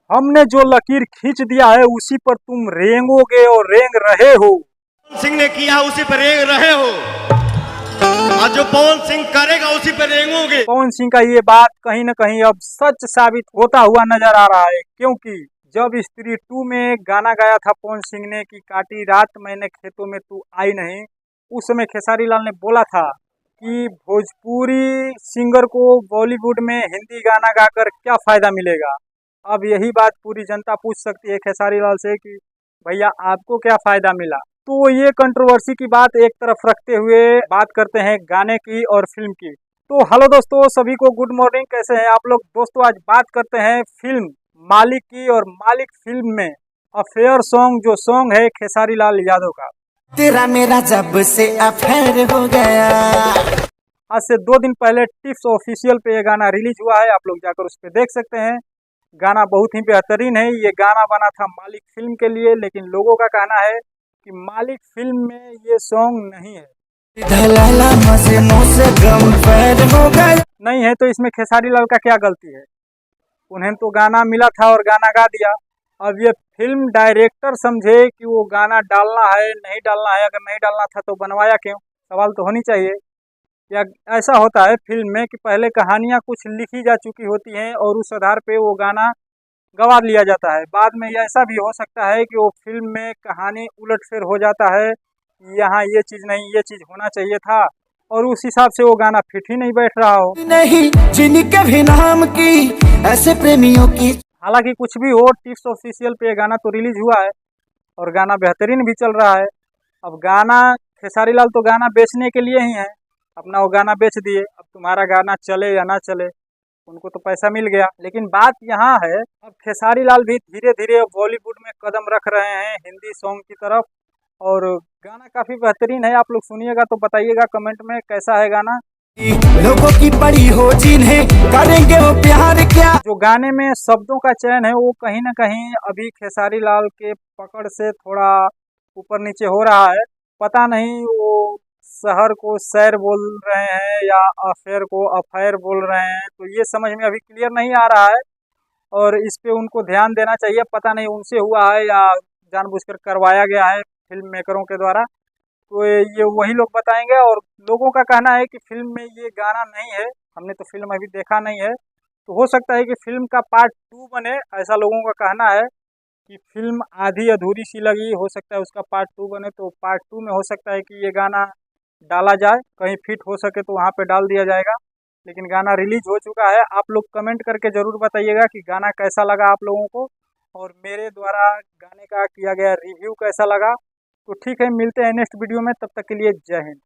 हमने जो लकीर खींच दिया है उसी पर तुम रेंगोगे और रेंग रहे हो। सिंह ने किया उसी पर रेंग रहे हो, और जो पवन सिंह करेगा उसी पर रेंगोगे। पवन सिंह का ये बात कहीं न कहीं अब सच साबित होता हुआ नजर आ रहा है, क्योंकि जब स्त्री 2 में गाना गाया था पवन सिंह ने कि काटी रात मैंने खेतों में तू आई नहीं, उस समय खेसारी लाल ने बोला था कि भोजपुरी सिंगर को बॉलीवुड में हिंदी गाना गाकर क्या फायदा मिलेगा। अब यही बात पूरी जनता पूछ सकती है खेसारी लाल से कि भैया आपको क्या फायदा मिला। तो ये कंट्रोवर्सी की बात एक तरफ रखते हुए बात करते हैं गाने की और फिल्म की। तो हेलो दोस्तों, सभी को गुड मॉर्निंग, कैसे हैं आप लोग। दोस्तों आज बात करते हैं फिल्म मालिक की, और मालिक फिल्म में अफेयर सॉन्ग, जो सॉन्ग है खेसारी लाल यादव का। तेरा मेरा जब से अफेयर हो गया। आज से 2 दिन पहले टिप्स ऑफिशियल पे ये गाना रिलीज हुआ है, आप लोग जाकर उस पे देख सकते हैं। गाना बहुत ही बेहतरीन है। ये गाना बना था मालिक फिल्म के लिए, लेकिन लोगों का कहना है कि मालिक फिल्म में ये सॉन्ग नहीं है। नहीं है तो इसमें खेसारी लाल का क्या गलती है। उन्हें तो गाना मिला था और गाना गा दिया। अब ये फिल्म डायरेक्टर समझे कि वो गाना डालना है नहीं डालना है, अगर नहीं डालना था तो बनवाया क्यों, सवाल तो होनी चाहिए। या ऐसा होता है फिल्म में कि पहले कहानियाँ कुछ लिखी जा चुकी होती हैं और उस आधार पे वो गाना गवा लिया जाता है। बाद में ऐसा भी हो सकता है कि वो फिल्म में कहानी उलटफेर हो जाता है, यहाँ ये चीज़ नहीं ये चीज़ होना चाहिए था, और उस हिसाब से वो गाना फिट ही नहीं बैठ रहा हो। नहीं जिनके भी नाम की ऐसे प्रेमियों की। हालांकि कुछ भी हो, टिप्स ऑफिशियल पे ये गाना तो रिलीज हुआ है और गाना बेहतरीन भी चल रहा है। अब गाना खेसारी लाल तो गाना बेचने के लिए ही है, अपना वो गाना बेच दिए। अब तुम्हारा गाना चले या ना चले, उनको तो पैसा मिल गया। लेकिन बात यहाँ है, अब खेसारी लाल भी धीरे धीरे बॉलीवुड में कदम रख रहे हैं हिंदी सॉन्ग की तरफ, और गाना काफ़ी बेहतरीन है। आप लोग सुनिएगा तो बताइएगा कमेंट में कैसा है गाना। लोगों की पड़ी हो जिन्हें करेंगे वो प्यार क्या। जो गाने में शब्दों का चयन है वो कहीं ना कहीं अभी खेसारी लाल के पकड़ से थोड़ा ऊपर नीचे हो रहा है। पता नहीं वो शहर को शहर बोल रहे हैं या अफेयर को अफेयर बोल रहे हैं, तो ये समझ में अभी क्लियर नहीं आ रहा है, और इस पे उनको ध्यान देना चाहिए। पता नहीं उनसे हुआ है या जानबूझकर करवाया गया है फिल्म मेकरों के द्वारा, तो ये वही लोग बताएंगे। और लोगों का कहना है कि फिल्म में ये गाना नहीं है, हमने तो फिल्म अभी देखा नहीं है, तो हो सकता है कि फिल्म का पार्ट 2 बने, ऐसा लोगों का कहना है कि फिल्म आधी अधूरी सी लगी, हो सकता है उसका पार्ट 2 बने, तो पार्ट 2 में हो सकता है कि ये गाना डाला जाए, कहीं फिट हो सके तो वहाँ पे डाल दिया जाएगा। लेकिन गाना रिलीज हो चुका है। आप लोग कमेंट करके ज़रूर बताइएगा कि गाना कैसा लगा आप लोगों को, और मेरे द्वारा गाने का किया गया रिव्यू कैसा लगा। तो ठीक है, मिलते हैं नेक्स्ट वीडियो में, तब तक के लिए जय हिंद।